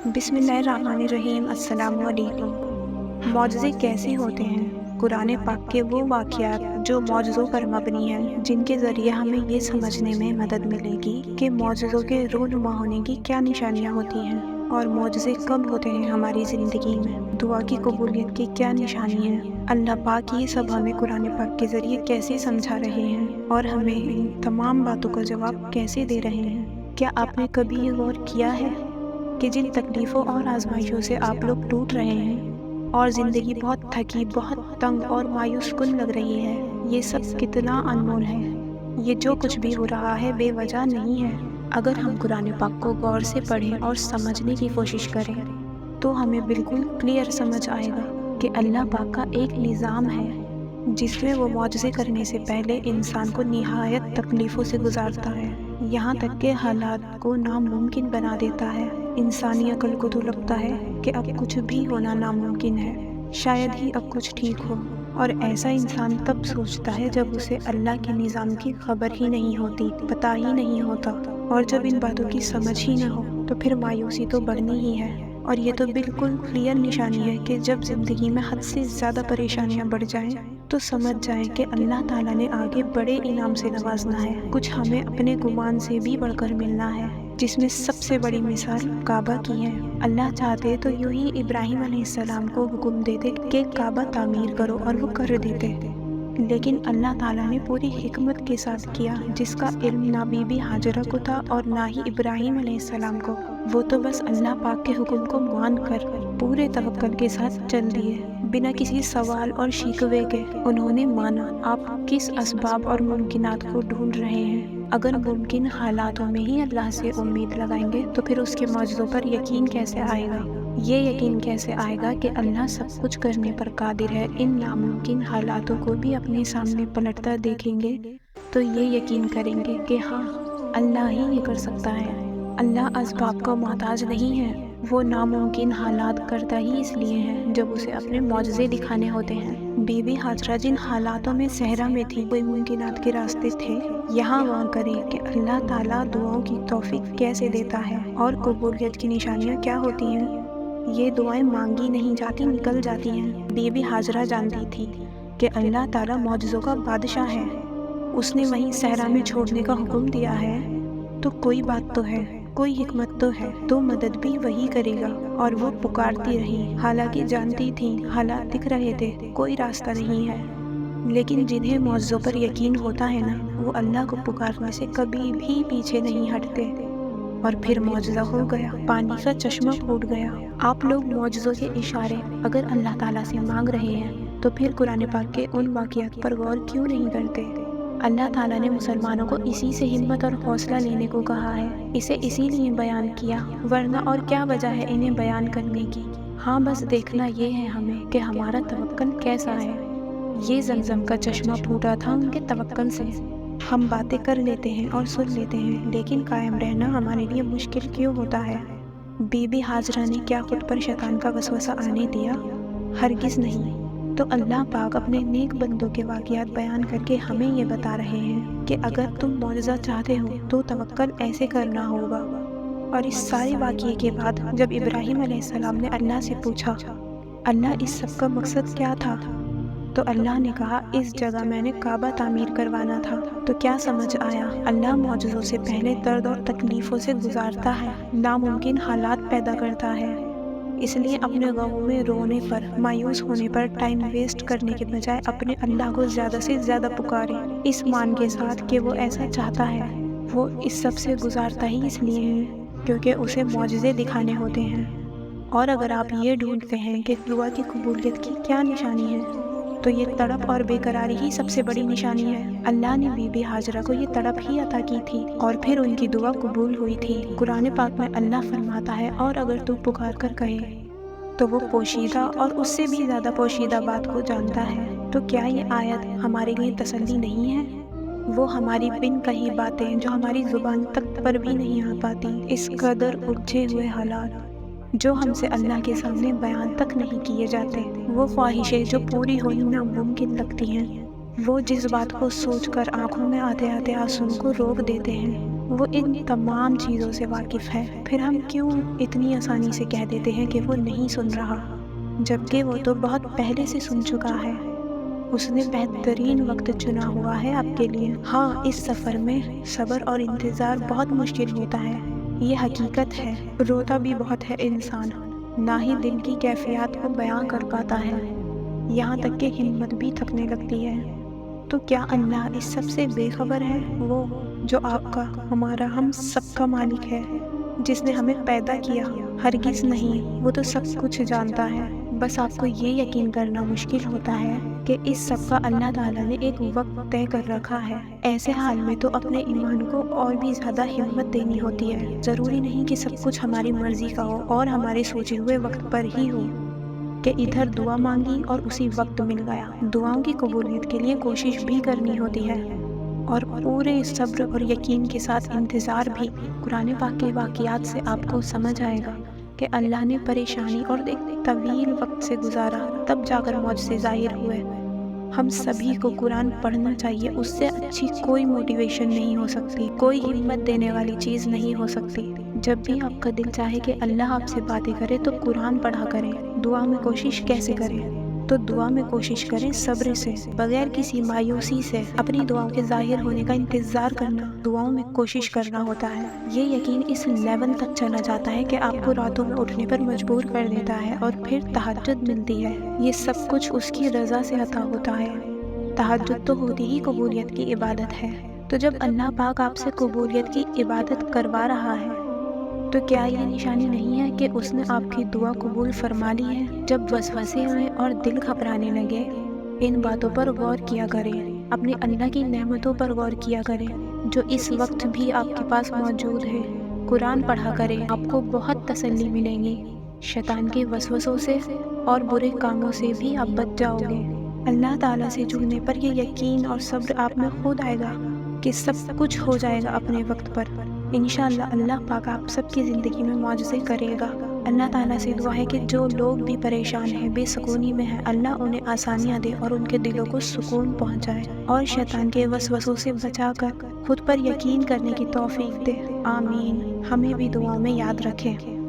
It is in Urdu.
بسم اللہ الرحمن الرحیم۔ السلام علیکم۔ معجزے کیسے ہوتے ہیں؟ قرآن پاک کے وہ واقعات جو معجزوں پر مبنی ہیں، جن کے ذریعے ہمیں یہ سمجھنے میں مدد ملے گی کہ معجزوں کے رونما ہونے کی کیا نشانیاں ہوتی ہیں اور معجزے کب ہوتے ہیں ہماری زندگی میں، دعا کی قبولیت کی کیا نشانی ہے۔ اللہ پاک یہ سب ہمیں قرآن پاک کے ذریعے کیسے سمجھا رہے ہیں اور ہمیں ان تمام باتوں کا جواب کیسے دے رہے ہیں۔ کیا آپ نے کبھی یہ غور کیا ہے کہ جن تکلیفوں اور آزمائشوں سے آپ لوگ ٹوٹ رہے ہیں اور زندگی بہت تھکی، بہت تنگ اور مایوس کن لگ رہی ہے، یہ سب کتنا انمول ہے؟ یہ جو کچھ بھی ہو رہا ہے بے وجہ نہیں ہے۔ اگر ہم قرآن پاک کو غور سے پڑھیں اور سمجھنے کی کوشش کریں تو ہمیں بالکل کلیئر سمجھ آئے گا کہ اللہ پاک کا ایک نظام ہے جس میں وہ معجزے کرنے سے پہلے انسان کو نہایت تکلیفوں سے گزارتا ہے، یہاں تک کہ حالات کو ناممکن بنا دیتا ہے۔ انسانی عقل کو تو لگتا ہے کہ اب کچھ بھی ہونا ناممکن ہے، شاید ہی اب کچھ ٹھیک ہو، اور ایسا انسان تب سوچتا ہے جب اسے اللہ کے نظام کی خبر ہی نہیں ہوتی، پتہ ہی نہیں ہوتا، اور جب ان باتوں کی سمجھ ہی نہ ہو تو پھر مایوسی تو بڑھنی ہی ہے۔ اور یہ تو بالکل کلیئر نشانی ہے کہ جب زندگی میں حد سے زیادہ پریشانیاں بڑھ جائیں تو سمجھ جائیں کہ اللہ تعالیٰ نے آگے بڑے انعام سے نوازنا ہے، کچھ ہمیں اپنے گمان سے بھی بڑھ کر ملنا ہے، جس میں سب سے بڑی مثال کعبہ کی ہے۔ اللہ چاہتے تو یوں ہی ابراہیم علیہ السلام کو حکم دیتے کہ کعبہ تعمیر کرو اور وہ کر دیتے، لیکن اللہ تعالیٰ نے پوری حکمت کے ساتھ کیا، جس کا علم نہ بی بی ہاجرہ کو تھا اور نہ ہی ابراہیم علیہ السلام کو۔ وہ تو بس اللہ پاک کے حکم کو مان کر پورے توکل کے ساتھ چل دیے، بنا کسی سوال اور شکوے کے انہوں نے مانا۔ آپ کس اسباب اور ممکنات کو ڈھونڈ رہے ہیں؟ اگر ممکن حالاتوں میں ہی اللہ سے امید لگائیں گے تو پھر اس کے معجزوں پر یقین کیسے آئے گا؟ یہ یقین کیسے آئے گا کہ اللہ سب کچھ کرنے پر قادر ہے؟ ان ناممکن حالاتوں کو بھی اپنے سامنے پلٹتا دیکھیں گے تو یہ یقین کریں گے کہ ہاں، اللہ ہی یہ کر سکتا ہے۔ اللہ اسباب کا محتاج نہیں ہے، وہ ناممکن حالات کرتا ہی اس لیے ہے جب اسے اپنے معجزے دکھانے ہوتے ہیں۔ بی بی ہاجرہ جن حالاتوں میں صحرا میں تھی، کوئی ممکنات کے راستے تھے، یہاں وہاں کریں کہ اللہ تعالیٰ دعاؤں کی توفیق کیسے دیتا ہے اور قبولیت کی نشانیاں کیا ہوتی ہیں۔ یہ دعائیں مانگی نہیں جاتی، نکل جاتی ہیں۔ بی بی ہاجرہ جانتی تھی کہ اللہ تعالیٰ معجزوں کا بادشاہ ہے، اس نے وہیں صحرا میں چھوڑنے کا حکم دیا ہے، تو کوئی بات تو ہے، کوئی حکمت تو ہے، تو مدد بھی وہی کرے گا۔ اور وہ پکارتی رہی، حالانکہ جانتی تھی حالات دکھ رہے تھے، کوئی راستہ نہیں ہے، لیکن جنہیں معجزوں پر یقین ہوتا ہے نا، وہ اللہ کو پکارنے سے کبھی بھی پیچھے نہیں ہٹتے۔ اور پھر معجزہ ہو گیا، پانی کا چشمہ پھوٹ گیا۔ آپ لوگ معجزوں کے اشارے اگر اللہ تعالیٰ سے مانگ رہے ہیں تو پھر قرآن پاک کے ان واقعات پر غور کیوں نہیں کرتے؟ اللہ تعالیٰ نے مسلمانوں کو اسی سے ہمت اور حوصلہ لینے کو کہا ہے، اسے اسی لیے بیان کیا، ورنہ اور کیا وجہ ہے انہیں بیان کرنے کی؟ ہاں، بس دیکھنا یہ ہے ہمیں کہ ہمارا توکل کیسا ہے۔ یہ زمزم کا چشمہ پھوٹا تھا ان کے توکل سے۔ ہم باتیں کر لیتے ہیں اور سن لیتے ہیں، لیکن قائم رہنا ہمارے لیے مشکل کیوں ہوتا ہے؟ بی بی ہاجرہ نے کیا خود پر شیطان کا وسوسہ آنے دیا؟ ہرگز نہیں۔ تو اللہ پاک اپنے نیک بندوں کے واقعات بیان کر کے ہمیں یہ بتا رہے ہیں کہ اگر تم معجزہ چاہتے ہو تو توکل ایسے کرنا ہوگا۔ اور اس سارے واقعے کے بعد جب ابراہیم علیہ السلام نے اللہ سے پوچھا، اللہ اس سب کا مقصد کیا تھا؟ تو اللہ نے کہا، اس جگہ میں نے کعبہ تعمیر کروانا تھا۔ تو کیا سمجھ آیا؟ اللہ معجزوں سے پہلے درد اور تکلیفوں سے گزارتا ہے، ناممکن حالات پیدا کرتا ہے، اس لیے اپنے غموں میں رونے پر، مایوس ہونے پر ٹائم ویسٹ کرنے کے بجائے اپنے اللہ کو زیادہ سے زیادہ پکاریں، اس مان کے ساتھ کہ وہ ایسا چاہتا ہے۔ وہ اس سب سے گزارتا ہی اس لیے ہے کیونکہ اسے معجزے دکھانے ہوتے ہیں۔ اور اگر آپ یہ ڈھونڈتے ہیں کہ دعا کی قبولیت کی کیا نشانی ہے، تو یہ تڑپ اور بے قراری ہی سب سے بڑی نشانی ہے۔ اللہ نے بی بی ہاجرہ کو یہ تڑپ ہی عطا کی تھی اور پھر ان کی دعا قبول ہوئی تھی۔ قرآن پاک میں اللہ فرماتا ہے، اور اگر تو پکار کر کہے تو وہ پوشیدہ اور اس سے بھی زیادہ پوشیدہ بات کو جانتا ہے۔ تو کیا یہ آیت ہمارے لیے تسلی نہیں ہے؟ وہ ہماری بن کہی باتیں جو ہماری زبان تک پر بھی نہیں آ پاتی، اس قدر الجھے ہوئے حالات جو ہم سے اللہ کے سامنے بیان تک نہیں کیے جاتے، وہ خواہشیں جو پوری ہونی ناممکن لگتی ہیں، وہ جذبات کو سوچ کر آنکھوں میں آتے آتے آنسوؤں کو روک دیتے ہیں، وہ ان تمام چیزوں سے واقف ہے، پھر ہم کیوں اتنی آسانی سے کہہ دیتے ہیں کہ وہ نہیں سن رہا، جبکہ وہ تو بہت پہلے سے سن چکا ہے۔ اس نے بہترین وقت چنا ہوا ہے آپ کے لیے۔ ہاں، اس سفر میں صبر اور انتظار بہت مشکل ہوتا ہے، یہ حقیقت ہے۔ روتا بھی بہت ہے انسان، نہ ہی دل کی کیفیات کو بیان کر پاتا ہے، یہاں تک کہ ہمت بھی تھکنے لگتی ہے۔ تو کیا اللہ اس سب سے بے خبر ہے؟ وہ جو آپ کا، ہمارا، ہم سب کا مالک ہے، جس نے ہمیں پیدا کیا؟ ہرگز نہیں، وہ تو سب کچھ جانتا ہے۔ بس آپ کو یہ یقین کرنا مشکل ہوتا ہے کہ اس سب کا اللہ تعالیٰ نے ایک وقت طے کر رکھا ہے۔ ایسے حال میں تو اپنے ایمان کو اور بھی زیادہ ہمت دینی ہوتی ہے۔ ضروری نہیں کہ سب کچھ ہماری مرضی کا ہو اور ہمارے سوچے ہوئے وقت پر ہی ہو، کہ ادھر دعا مانگی اور اسی وقت مل گیا۔ دعاؤں کی قبولیت کے لیے کوشش بھی کرنی ہوتی ہے، اور پورے صبر اور یقین کے ساتھ انتظار بھی۔ قرآن پاک کے واقعات سے آپ کو سمجھ آئے گا کہ اللہ نے پریشانی اور ایک طویل وقت سے گزارا، تب جا کر معجزے ظاہر ہوئے۔ ہم سبھی کو قرآن پڑھنا چاہیے، اس سے اچھی کوئی موٹیویشن نہیں ہو سکتی، کوئی ہمت دینے والی چیز نہیں ہو سکتی۔ جب بھی آپ کا دل چاہے کہ اللہ آپ سے باتیں کرے تو قرآن پڑھا کریں۔ دعا میں کوشش کیسے کریں؟ تو دعا میں کوشش کریں صبر سے، بغیر کسی مایوسی سے اپنی دعاؤں کے ظاہر ہونے کا انتظار کرنا۔ دعاؤں میں کوشش کرنا ہوتا ہے، یہ یقین اس لیول تک چلا جاتا ہے کہ آپ کو راتوں میں اٹھنے پر مجبور کر دیتا ہے، اور پھر تہجد ملتی ہے۔ یہ سب کچھ اس کی رضا سے عطا ہوتا ہے۔ تہجد تو ہوتی ہی قبولیت کی عبادت ہے۔ تو جب اللہ پاک آپ سے قبولیت کی عبادت کروا رہا ہے، تو کیا یہ نشانی نہیں ہے کہ اس نے آپ کی دعا قبول فرما لی ہے؟ جب وسوسے آئیں اور دل گھبرانے لگے، ان باتوں پر غور کیا کریں، اپنے اللہ کی نعمتوں پر غور کیا کریں جو اس وقت بھی آپ کے پاس موجود ہے۔ قرآن پڑھا کریں، آپ کو بہت تسلی ملے گی، شیطان کے وسوسوں سے اور برے کاموں سے بھی آپ بچ جاؤ گے۔ اللہ تعالیٰ سے جڑنے پر یہ یقین اور صبر آپ میں خود آئے گا کہ سب کچھ ہو جائے گا اپنے وقت پر۔ انشاءاللہ اللہ پاک آپ سب کی زندگی میں معجزے کرے گا۔ اللہ تعالیٰ سے دعا ہے کہ جو لوگ بھی پریشان ہیں، بے سکونی میں ہیں، اللہ انہیں آسانیاں دے اور ان کے دلوں کو سکون پہنچائے، اور شیطان کے وسوسوں سے بچا کر خود پر یقین کرنے کی توفیق دے۔ آمین۔ ہمیں بھی دعاؤں میں یاد رکھیں۔